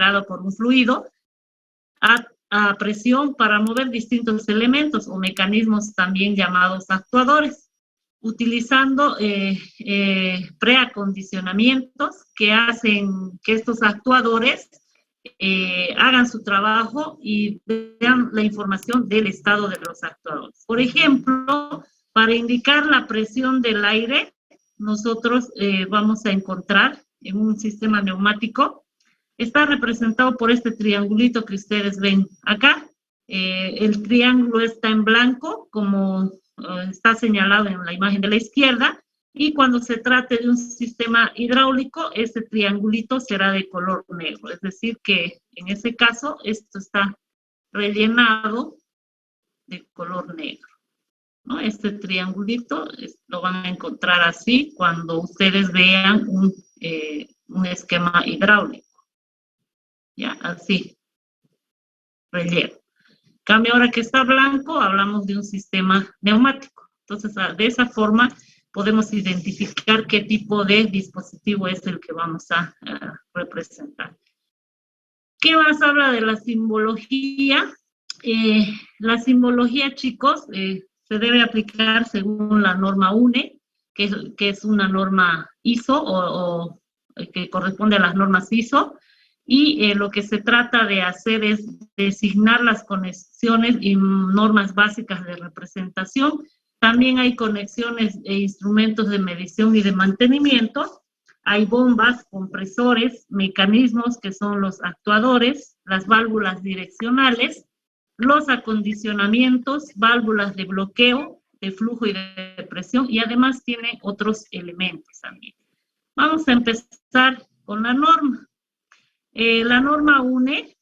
generado por un fluido a presión para mover distintos elementos o mecanismos también llamados actuadores, utilizando preacondicionamientos que hacen que estos actuadores hagan su trabajo y vean la información del estado de los actuadores. Por ejemplo, para indicar la presión del aire, nosotros vamos a encontrar en un sistema neumático, está representado por este triangulito que ustedes ven acá. El triángulo está en blanco, como está señalado en la imagen de la izquierda, y cuando se trate de un sistema hidráulico, este triangulito será de color negro, es decir que en ese caso esto está rellenado de color negro, ¿no? Este triangulito lo van a encontrar así cuando ustedes vean un esquema hidráulico, ya, así, relleno. Cambio, ahora que está blanco, hablamos de un sistema neumático. Entonces, de esa forma podemos identificar qué tipo de dispositivo es el que vamos a representar. ¿Qué más habla de la simbología? La simbología, chicos, se debe aplicar según la norma UNE, que es una norma ISO o que corresponde a las normas ISO, y lo que se trata de hacer es designar las conexiones y normas básicas de representación. También hay conexiones e instrumentos de medición y de mantenimiento. Hay bombas, compresores, mecanismos que son los actuadores, las válvulas direccionales, los acondicionamientos, válvulas de bloqueo, de flujo y de presión, y además tiene otros elementos también. Vamos a empezar con la norma. La norma UNE,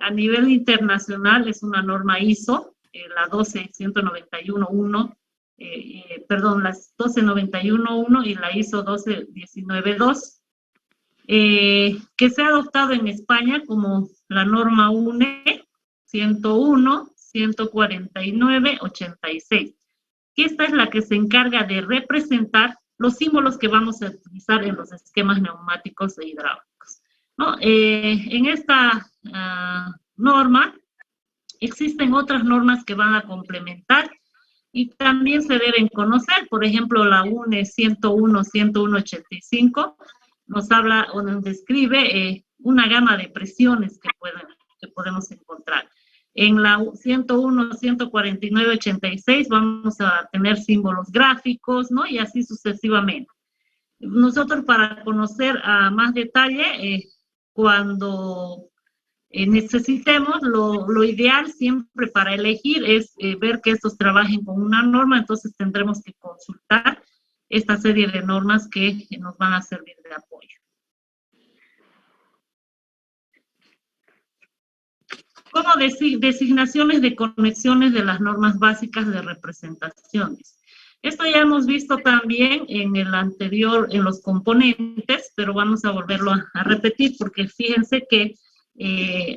a nivel internacional, es una norma ISO, la 12191, perdón, las 12911 y la ISO 12192, que se ha adoptado en España como la norma UNE 101, 149, 86. Que esta es la que se encarga de representar los símbolos que vamos a utilizar en los esquemas neumáticos e hidráulicos, ¿no? En esta norma existen otras normas que van a complementar y también se deben conocer. Por ejemplo, la UNE 101, 10185 nos habla o nos describe una gama de presiones que podemos encontrar. En la 101, 149, 86 vamos a tener símbolos gráficos, ¿no? Y así sucesivamente. Nosotros, para conocer a más detalle, cuando necesitemos, lo ideal siempre para elegir es ver que estos trabajen con una norma, entonces tendremos que consultar esta serie de normas que nos van a servir de apoyo. Como designaciones de conexiones de las normas básicas de representaciones. Esto ya hemos visto también en el anterior, en los componentes, pero vamos a volverlo a repetir porque fíjense que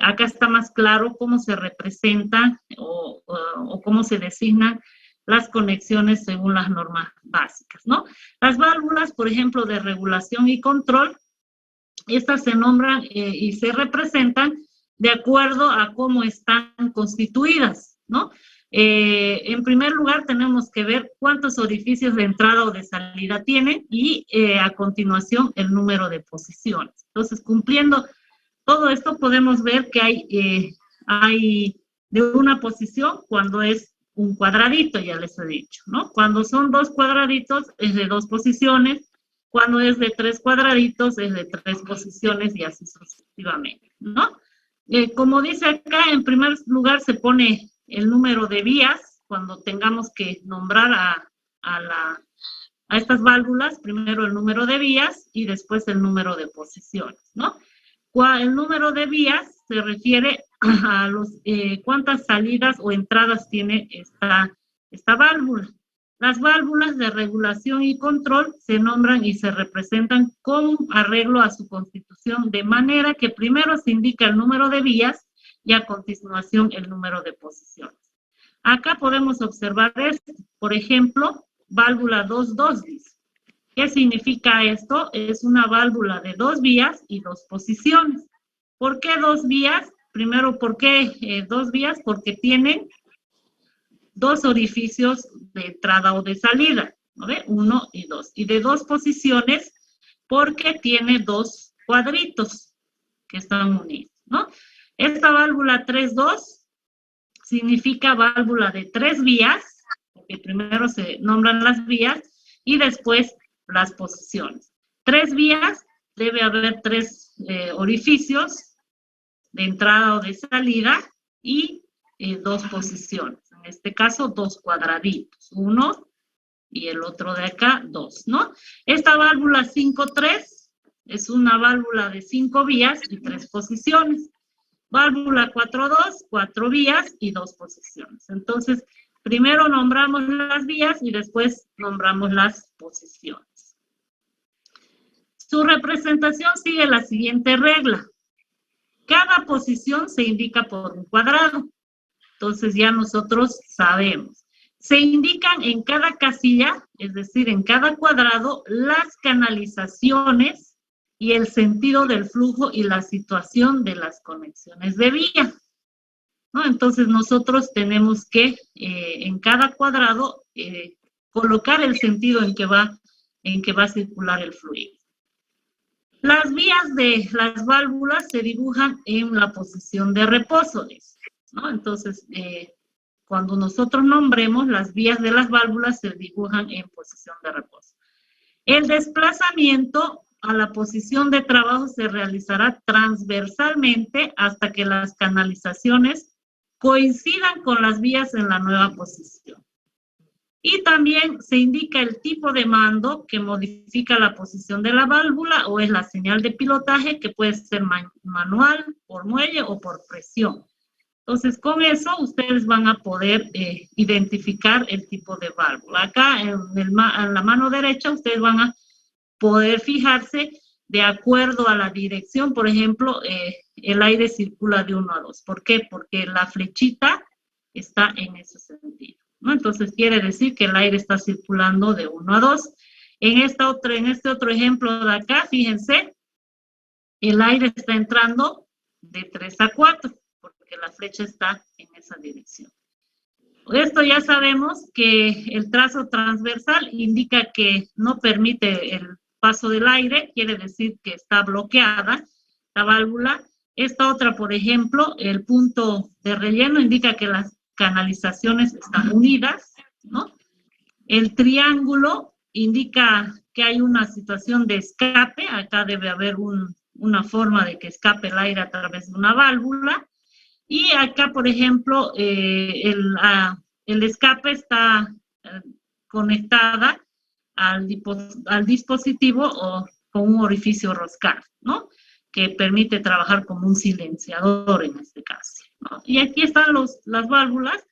acá está más claro cómo se representan o cómo se designan las conexiones según las normas básicas, ¿no? Las válvulas, por ejemplo, de regulación y control, estas se nombran y se representan de acuerdo a cómo están constituidas, ¿no? En primer lugar, tenemos que ver cuántos orificios de entrada o de salida tienen y a continuación el número de posiciones. Entonces, cumpliendo todo esto, podemos ver que hay de una posición cuando es un cuadradito, ya les he dicho, ¿no? Cuando son dos cuadraditos es de dos posiciones, cuando es de tres cuadraditos es de tres posiciones y así sucesivamente, ¿no? Como dice acá, en primer lugar se pone el número de vías cuando tengamos que nombrar a estas válvulas, primero el número de vías y después el número de posiciones, ¿no? El número de vías se refiere a cuántas salidas o entradas tiene esta válvula. Las válvulas de regulación y control se nombran y se representan con arreglo a su constitución, de manera que primero se indica el número de vías y a continuación el número de posiciones. Acá podemos observar esto, por ejemplo, válvula 2-2, dice. ¿Qué significa esto? Es una válvula de dos vías y dos posiciones. ¿Por qué 2 vías? Primero, ¿por qué 2 vías? Porque tienen 2 orificios de entrada o de salida, ¿no ve? 1 y 2. Y de 2 posiciones, porque tiene 2 cuadritos que están unidos, ¿no? Esta válvula 3-2 significa válvula de 3 vías, porque primero se nombran las vías y después las posiciones. 3 vías, debe haber 3 orificios de entrada o de salida y 2 posiciones. En este caso, 2 cuadraditos. 1 y el otro de acá, 2, ¿no? Esta válvula 5-3 es una válvula de 5 vías y 3 posiciones. Válvula 4-2, 4 vías y 2 posiciones. Entonces, primero nombramos las vías y después nombramos las posiciones. Su representación sigue la siguiente regla. Cada posición se indica por un cuadrado. Entonces ya nosotros sabemos. Se indican en cada casilla, es decir, en cada cuadrado, las canalizaciones y el sentido del flujo y la situación de las conexiones de vía, ¿no? Entonces nosotros tenemos que en cada cuadrado colocar el sentido en que va a circular el fluido. Las vías de las válvulas se dibujan en la posición de reposo, ¿no? Entonces, cuando nosotros nombremos, las vías de las válvulas se dibujan en posición de reposo. El desplazamiento a la posición de trabajo se realizará transversalmente hasta que las canalizaciones coincidan con las vías en la nueva posición. Y también se indica el tipo de mando que modifica la posición de la válvula o es la señal de pilotaje que puede ser manual, por muelle o por presión. Entonces, con eso ustedes van a poder identificar el tipo de válvula. Acá en la mano derecha ustedes van a poder fijarse de acuerdo a la dirección. Por ejemplo, el aire circula de 1 a 2. ¿Por qué? Porque la flechita está en ese sentido, ¿no? Entonces, quiere decir que el aire está circulando de 1 a 2. En este otro ejemplo de acá, fíjense, el aire está entrando de 3 a 4, porque la flecha está en esa dirección. Esto ya sabemos que el trazo transversal indica que no permite el paso del aire, quiere decir que está bloqueada la válvula. Esta otra, por ejemplo, el punto de relleno indica que las canalizaciones están unidas, ¿no? El triángulo indica que hay una situación de escape, acá debe haber una forma de que escape el aire a través de una válvula. Y acá, por ejemplo, el escape está conectada al dispositivo o con un orificio roscado, ¿no? Que permite trabajar como un silenciador en este caso, ¿no? Y aquí están las válvulas,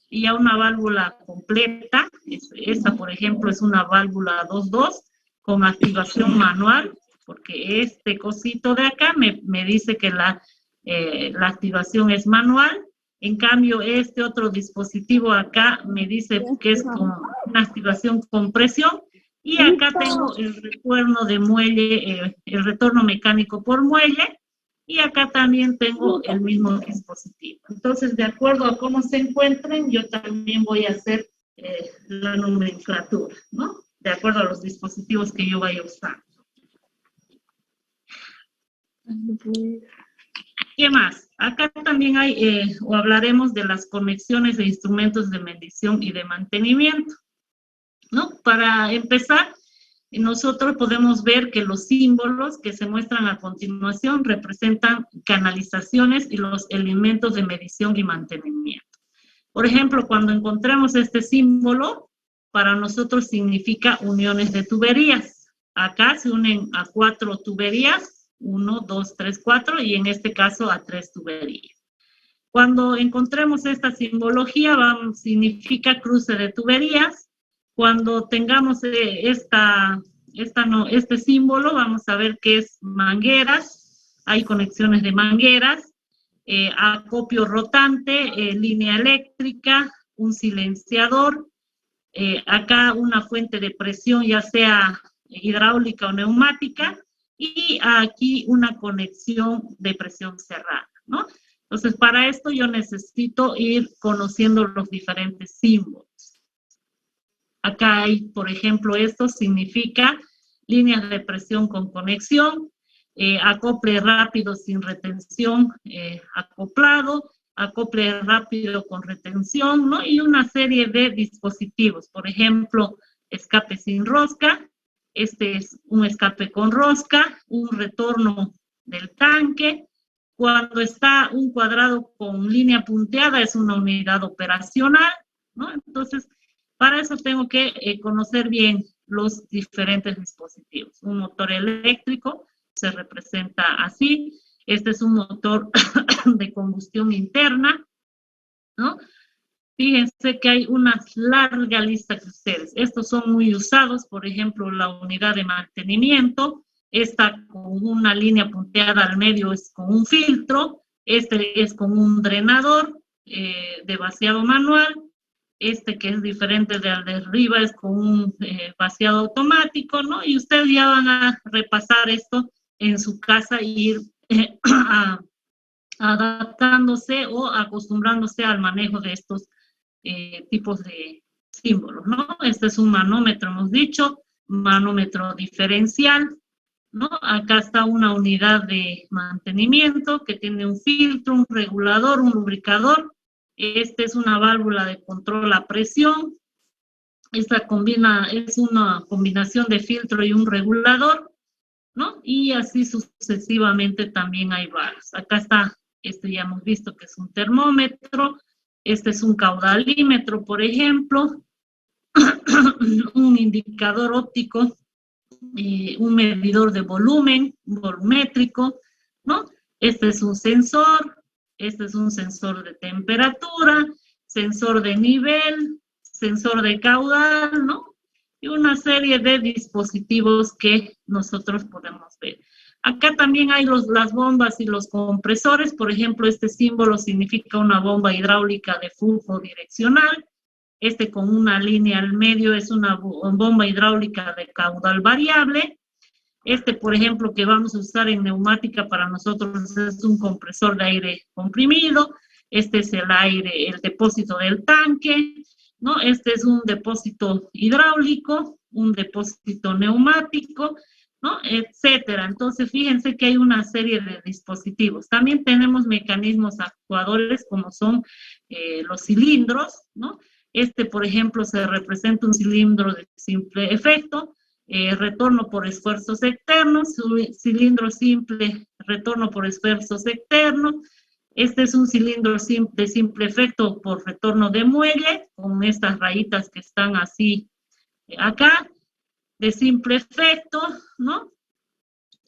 y ya una válvula completa. Esta, por ejemplo, es una válvula 2-2 con activación manual, porque este cosito de acá me dice que la activación es manual. En cambio, este otro dispositivo acá me dice que es con una activación con presión. Y acá tengo el retorno de muelle, el retorno mecánico por muelle. Y acá también tengo el mismo dispositivo. Entonces, de acuerdo a cómo se encuentren, yo también voy a hacer la nomenclatura, ¿no? De acuerdo a los dispositivos que yo vaya a usar. ¿Qué más? Acá también hay, o hablaremos de las conexiones de instrumentos de medición y de mantenimiento, ¿no? Para empezar, nosotros podemos ver que los símbolos que se muestran a continuación representan canalizaciones y los elementos de medición y mantenimiento. Por ejemplo, cuando encontramos este símbolo, para nosotros significa uniones de tuberías. Acá se unen a 4 tuberías, 1, 2, 3, 4, y en este caso a 3 tuberías. Cuando encontremos esta simbología, significa cruce de tuberías. Cuando tengamos este símbolo, vamos a ver que es mangueras, hay conexiones de mangueras, acopio rotante, línea eléctrica, un silenciador, acá una fuente de presión, ya sea hidráulica o neumática, y aquí una conexión de presión cerrada, ¿no? Entonces, para esto yo necesito ir conociendo los diferentes símbolos. Acá hay, por ejemplo, esto significa líneas de presión con conexión, acople rápido sin retención, acoplado, acople rápido con retención, ¿no? Y una serie de dispositivos, por ejemplo, escape sin rosca, este es un escape con rosca, un retorno del tanque. Cuando está un cuadrado con línea punteada es una unidad operacional, ¿no? Entonces, para eso tengo que conocer bien los diferentes dispositivos. Un motor eléctrico se representa así. Este es un motor de combustión interna, ¿no? Fíjense que hay una larga lista de ustedes. Estos son muy usados, por ejemplo, la unidad de mantenimiento. Esta con una línea punteada al medio es con un filtro. Este es con un drenador de vaciado manual. Este que es diferente del de arriba es con un vaciado automático, ¿no? Y ustedes ya van a repasar esto en su casa y ir adaptándose o acostumbrándose al manejo de estos tipos de símbolos, ¿no? Este es un manómetro, hemos dicho, manómetro diferencial, ¿no? Acá está una unidad de mantenimiento que tiene un filtro, un regulador, un lubricador. Este es una válvula de control a presión. Esta es una combinación de filtro y un regulador, ¿no? Y así sucesivamente también hay varios. Acá está, este ya hemos visto que es un termómetro. Este es un caudalímetro, por ejemplo, un indicador óptico, un medidor de volumen, volumétrico, ¿no? Este es un sensor de temperatura, sensor de nivel, sensor de caudal, ¿no? Y una serie de dispositivos que nosotros podemos ver. Acá también hay las bombas y los compresores. Por ejemplo, este símbolo significa una bomba hidráulica de flujo direccional. Este con una línea al medio es una bomba hidráulica de caudal variable. Este, por ejemplo, que vamos a usar en neumática para nosotros es un compresor de aire comprimido. Este es el depósito del tanque, ¿no? Este es un depósito hidráulico, un depósito neumático, ¿no? Etcétera. Entonces, fíjense que hay una serie de dispositivos. También tenemos mecanismos actuadores como son los cilindros, ¿no? Este, por ejemplo, se representa un cilindro de simple efecto, retorno por esfuerzos externos, cilindro simple, retorno por esfuerzos externos. Este es un cilindro de simple efecto por retorno de muelle, con estas rayitas que están así acá, de simple efecto, ¿no?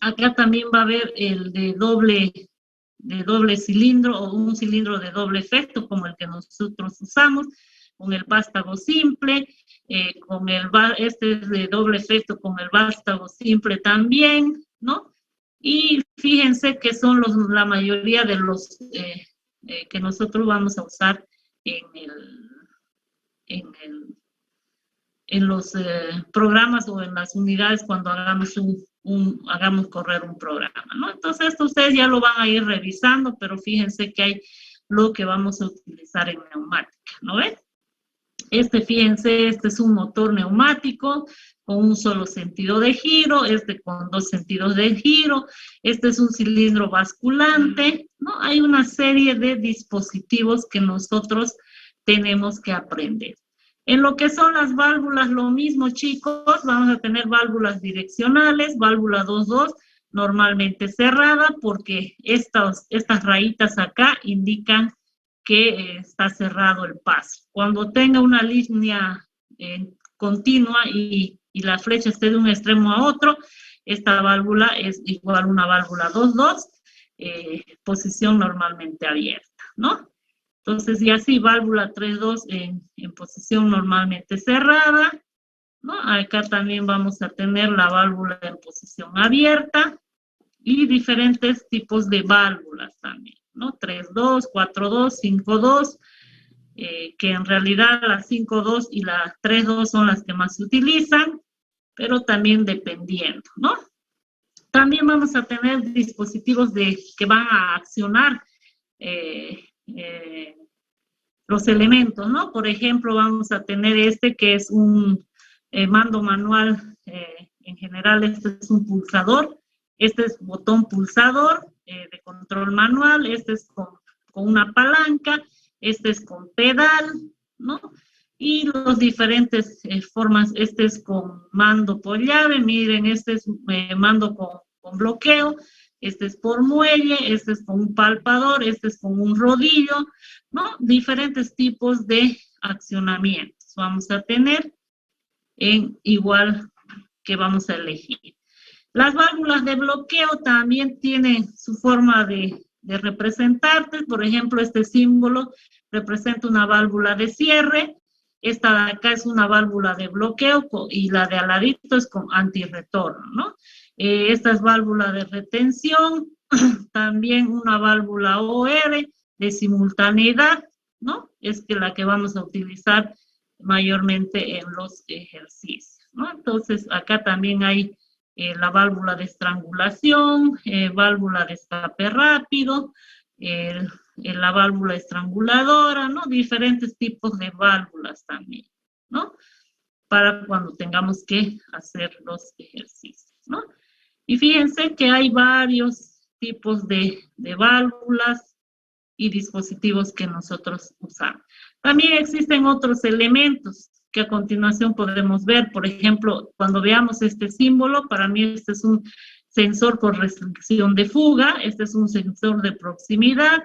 Acá también va a haber el de doble cilindro o un cilindro de doble efecto, como el que nosotros usamos, con el vástago simple, este es de doble efecto con el vástago simple también, ¿no? Y fíjense que son la mayoría de los que nosotros vamos a usar en los programas o en las unidades cuando hagamos hagamos correr un programa, ¿no? Entonces esto ustedes ya lo van a ir revisando, pero fíjense que hay lo que vamos a utilizar en neumática, ¿no ven? Fíjense, este es un motor neumático con un solo sentido de giro, con 2 sentidos de giro, este es un cilindro basculante, ¿no? Hay una serie de dispositivos que nosotros tenemos que aprender. En lo que son las válvulas, lo mismo, chicos, vamos a tener válvulas direccionales, válvula 2-2, normalmente cerrada, porque estas rayitas acá indican que está cerrado el paso. Cuando tenga una línea continua y la flecha esté de un extremo a otro, esta válvula es igual a una válvula 2-2, posición normalmente abierta, ¿no? Entonces, y así válvula 3-2 en posición normalmente cerrada, ¿no? Acá también vamos a tener la válvula en posición abierta y diferentes tipos de válvulas también, ¿no? 3-2, 4-2, 5-2, que en realidad la 5-2 y la 3-2 son las que más se utilizan, pero también dependiendo, ¿no? También vamos a tener dispositivos que van a accionar los elementos, ¿no? Por ejemplo, vamos a tener este que es un mando manual, en general este es un pulsador, este es botón pulsador de control manual, este es con una palanca, este es con pedal, ¿no? Y los diferentes formas, este es con mando por llave, miren, este es mando con bloqueo, este es por muelle, este es con un palpador, este es con un rodillo, ¿no? Diferentes tipos de accionamientos vamos a tener en igual que vamos a elegir. Las válvulas de bloqueo también tienen su forma de representarte. Por ejemplo, este símbolo representa una válvula de cierre. Esta de acá es una válvula de bloqueo y la de al ladito es con antirretorno, ¿no? Esta es válvula de retención, también una válvula OR de simultaneidad, ¿no? Es que la que vamos a utilizar mayormente en los ejercicios, ¿no? Entonces, acá también hay la válvula de estrangulación, válvula de escape rápido, la válvula estranguladora, ¿no? Diferentes tipos de válvulas también, ¿no? Para cuando tengamos que hacer los ejercicios, ¿no? Y fíjense que hay varios tipos de válvulas y dispositivos que nosotros usamos. También existen otros elementos que a continuación podemos ver. Por ejemplo, cuando veamos este símbolo, para mí este es un sensor por restricción de fuga, este es un sensor de proximidad,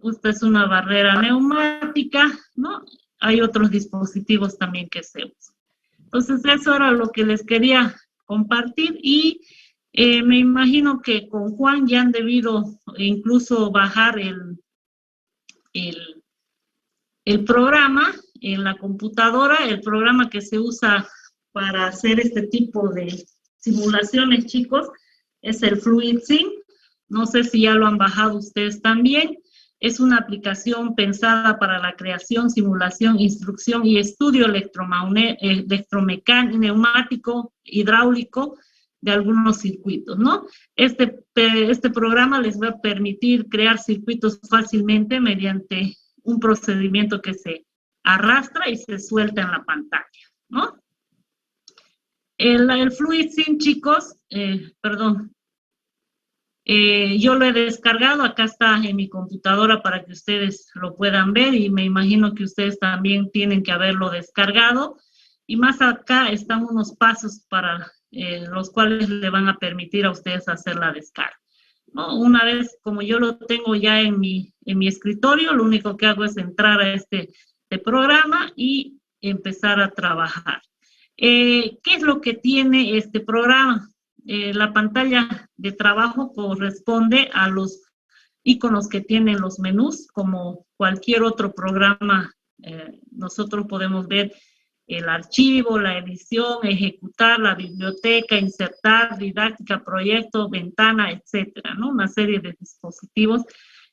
esta es una barrera neumática, ¿no? Hay otros dispositivos también que se usan. Entonces, eso era lo que les quería compartir y me imagino que con Juan ya han debido incluso bajar el programa en la computadora, el programa que se usa para hacer este tipo de simulaciones, chicos, es el FluidSim. No sé si ya lo han bajado ustedes también. Es una aplicación pensada para la creación, simulación, instrucción y estudio electromecánico, neumático, hidráulico de algunos circuitos, ¿no? Este programa les va a permitir crear circuitos fácilmente mediante un procedimiento que se arrastra y se suelta en la pantalla, ¿no? El FluidSim, chicos, yo lo he descargado, acá está en mi computadora para que ustedes lo puedan ver y me imagino que ustedes también tienen que haberlo descargado. Y más acá están unos pasos para los cuales le van a permitir a ustedes hacer la descarga, ¿no? Una vez, como yo lo tengo ya en mi escritorio, lo único que hago es entrar a este programa y empezar a trabajar. ¿Qué es lo que tiene este programa? La pantalla de trabajo corresponde a los iconos que tienen los menús, como cualquier otro programa. Nosotros podemos ver el archivo, la edición, ejecutar, la biblioteca, insertar, didáctica, proyecto, ventana, etcétera, ¿no? Una serie de dispositivos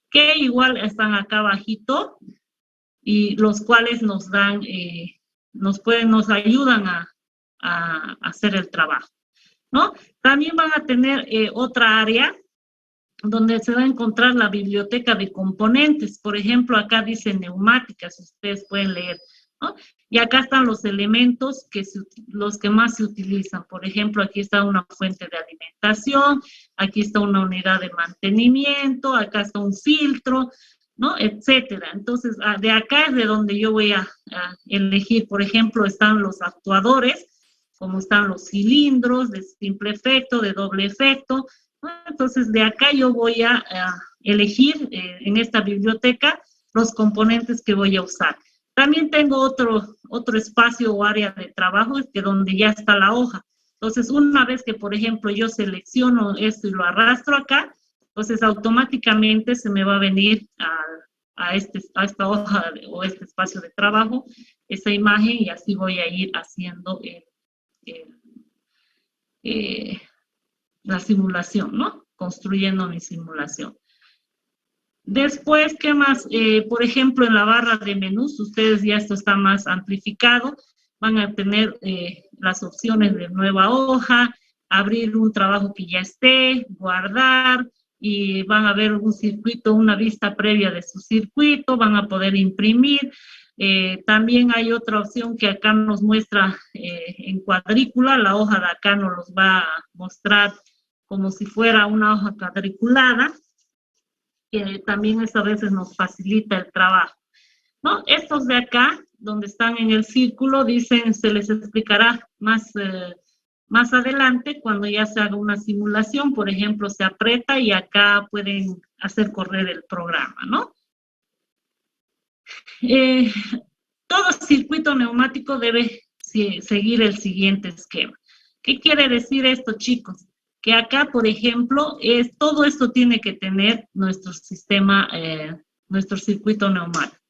que igual están acá abajito y los cuales nos dan, nos ayudan a hacer el trabajo, ¿no? También van a tener otra área donde se va a encontrar la biblioteca de componentes. Por ejemplo, acá dice neumáticas, ustedes pueden leer, ¿no? Y acá están los elementos los que más se utilizan. Por ejemplo, aquí está una fuente de alimentación, aquí está una unidad de mantenimiento, acá está un filtro, ¿no? Etcétera. Entonces, de acá es de donde yo voy a elegir. Por ejemplo, están los actuadores, como están los cilindros de simple efecto, de doble efecto, ¿no? Entonces, de acá yo voy a elegir en esta biblioteca los componentes que voy a usar. También tengo otro espacio o área de trabajo, que donde ya está la hoja. Entonces, una vez que, por ejemplo, yo selecciono esto y lo arrastro acá, entonces automáticamente se me va a venir a esta hoja o este espacio de trabajo, esa imagen, y así voy a ir haciendo la simulación, ¿no? Construyendo mi simulación. Después, ¿qué más? Por ejemplo, en la barra de menús, ustedes ya esto está más amplificado, van a tener las opciones de nueva hoja, abrir un trabajo que ya esté, guardar, y van a ver un circuito, una vista previa de su circuito, van a poder imprimir. También hay otra opción que acá nos muestra en cuadrícula, la hoja de acá nos los va a mostrar como si fuera una hoja cuadriculada, que también eso a veces nos facilita el trabajo, ¿no? Estos de acá, donde están en el círculo, dicen, se les explicará más adelante cuando ya se haga una simulación, por ejemplo, se aprieta y acá pueden hacer correr el programa, ¿no? Todo circuito neumático debe seguir el siguiente esquema. ¿Qué quiere decir esto, chicos? Que acá, por ejemplo, todo esto tiene que tener nuestro sistema, nuestro circuito neumático.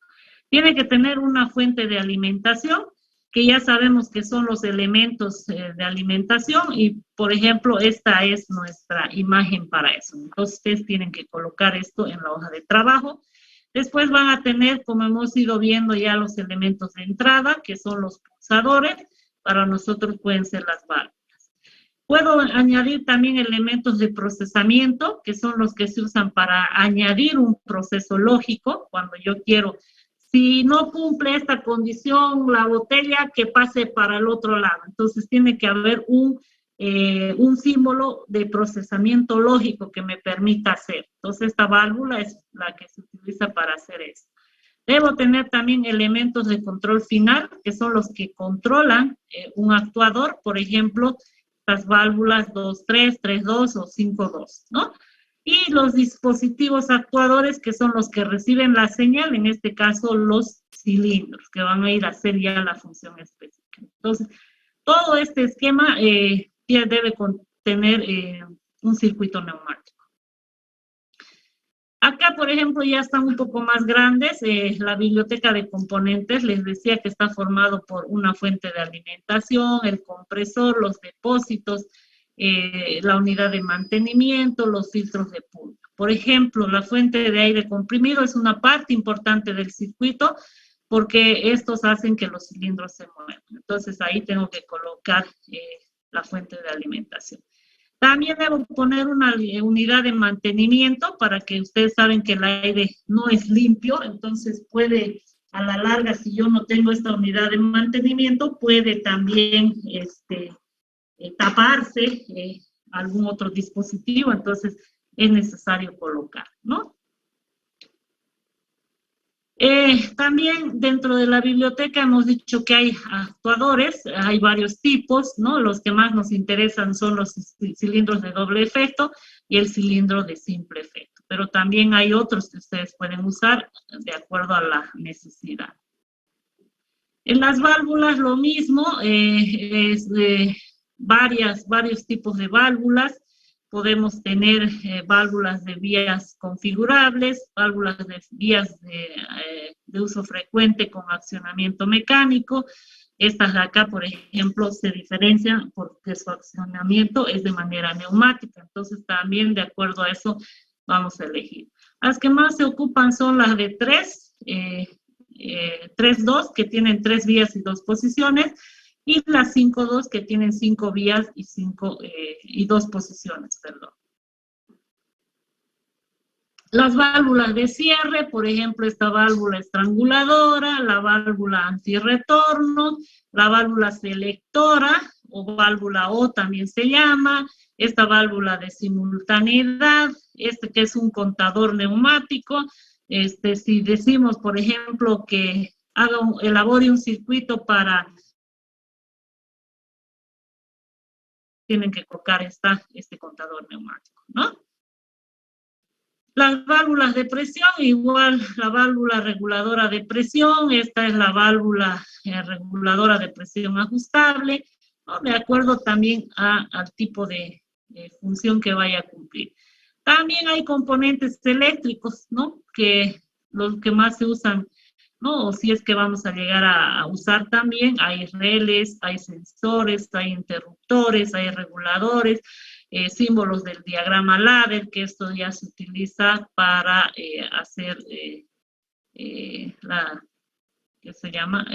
Tiene que tener una fuente de alimentación, que ya sabemos que son los elementos de alimentación, y, por ejemplo, esta es nuestra imagen para eso. Entonces, ustedes tienen que colocar esto en la hoja de trabajo. Después van a tener, como hemos ido viendo ya, los elementos de entrada, que son los pulsadores. Para nosotros pueden ser las válvulas. Puedo añadir también elementos de procesamiento, que son los que se usan para añadir un proceso lógico, cuando yo quiero, si no cumple esta condición, la botella, que pase para el otro lado. Entonces tiene que haber un símbolo de procesamiento lógico que me permita hacer. Entonces esta válvula es la que se utiliza para hacer eso. Debo tener también elementos de control final, que son los que controlan un actuador, por ejemplo, las válvulas 2.3, 3.2 o 5.2, ¿no? Y los dispositivos actuadores, que son los que reciben la señal, en este caso los cilindros, que van a ir a hacer ya la función específica. Entonces, todo este esquema debe contener un circuito neumático. Acá, por ejemplo, ya están un poco más grandes. La biblioteca de componentes, les decía que está formado por una fuente de alimentación, el compresor, los depósitos, la unidad de mantenimiento, los filtros de purga. Por ejemplo, la fuente de aire comprimido es una parte importante del circuito, porque estos hacen que los cilindros se muevan. Entonces, ahí tengo que colocar la fuente de alimentación. También debo poner una unidad de mantenimiento, para que ustedes saben que el aire no es limpio, entonces puede, a la larga, si yo no tengo esta unidad de mantenimiento, puede también taparse algún otro dispositivo, entonces es necesario colocar, ¿no? También dentro de la biblioteca hemos dicho que hay actuadores, hay varios tipos, ¿no? Los que más nos interesan son los cilindros de doble efecto y el cilindro de simple efecto, pero también hay otros que ustedes pueden usar de acuerdo a la necesidad. En las válvulas lo mismo, varios tipos de válvulas. Podemos tener válvulas de vías configurables, válvulas de vías de uso frecuente con accionamiento mecánico. Estas de acá, por ejemplo, se diferencian porque su accionamiento es de manera neumática. Entonces, también de acuerdo a eso vamos a elegir. Las que más se ocupan son las de 3.2, que tienen 3 vías y 2 posiciones, y las 5.2, que tienen 5 vías y 2 posiciones, perdón. Las válvulas de cierre, por ejemplo, esta válvula estranguladora, la válvula antirretorno, la válvula selectora, o válvula O también se llama, esta válvula de simultaneidad, que es un contador neumático. Si decimos, por ejemplo, que elabore un circuito para, tienen que colocar este contador neumático, ¿no? Las válvulas de presión, igual la válvula reguladora de presión, esta es la válvula reguladora de presión ajustable, ¿no? De acuerdo también al tipo de función que vaya a cumplir. También hay componentes eléctricos, ¿no? Que los que más se usan, ¿no? O si es que vamos a llegar a usar también, hay relés, hay sensores, hay interruptores, hay reguladores, símbolos del diagrama ladder, que esto ya se utiliza para hacer que se llama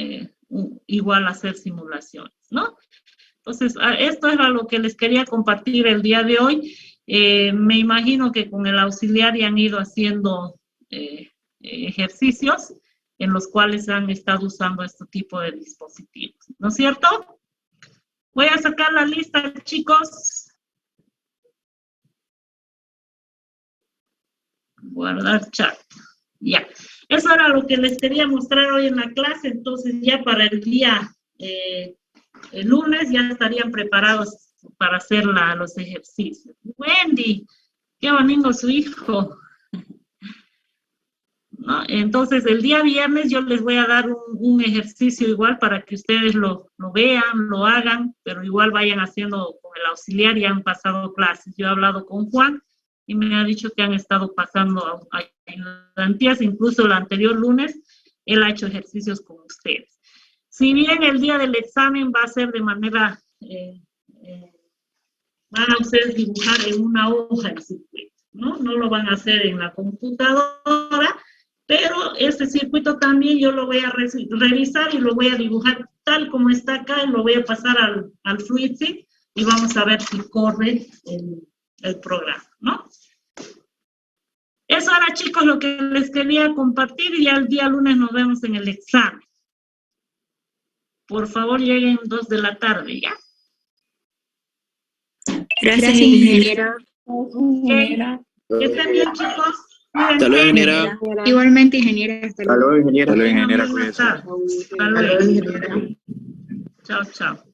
igual hacer simulaciones, ¿no? Entonces, esto era lo que les quería compartir el día de hoy. Me imagino que con el auxiliar ya han ido haciendo ejercicios en los cuales han estado usando este tipo de dispositivos, ¿no es cierto? Voy a sacar la lista, chicos. Guardar chat. Ya. Eso era lo que les quería mostrar hoy en la clase. Entonces, ya para el día, el lunes, ya estarían preparados para hacer los ejercicios. Wendy, qué bonito su hijo. ¿No? Entonces, el día viernes yo les voy a dar un ejercicio igual para que ustedes lo vean, lo hagan, pero igual vayan haciendo con el auxiliar, ya han pasado clases. Yo he hablado con Juan y me ha dicho que han estado pasando ayudantías, incluso el anterior lunes, él ha hecho ejercicios con ustedes. Si bien el día del examen va a ser de manera, van a ustedes dibujar en una hoja el circuito, ¿no? No lo van a hacer en la computadora, pero este circuito también yo lo voy a revisar y lo voy a dibujar tal como está acá, y lo voy a pasar al Fluidseed y vamos a ver si corre el programa, ¿no? Eso era, chicos, lo que les quería compartir, y ya el día lunes nos vemos en el examen. Por favor, lleguen 2 de la tarde, ¿ya? Gracias, ingeniera. Okay. Que estén bien, chicos. Hasta luego, ingeniera. Igualmente, ingeniera. Hasta luego, ingeniera. Hasta luego, ingeniera. Cuídense. Hasta luego. Chao, chao.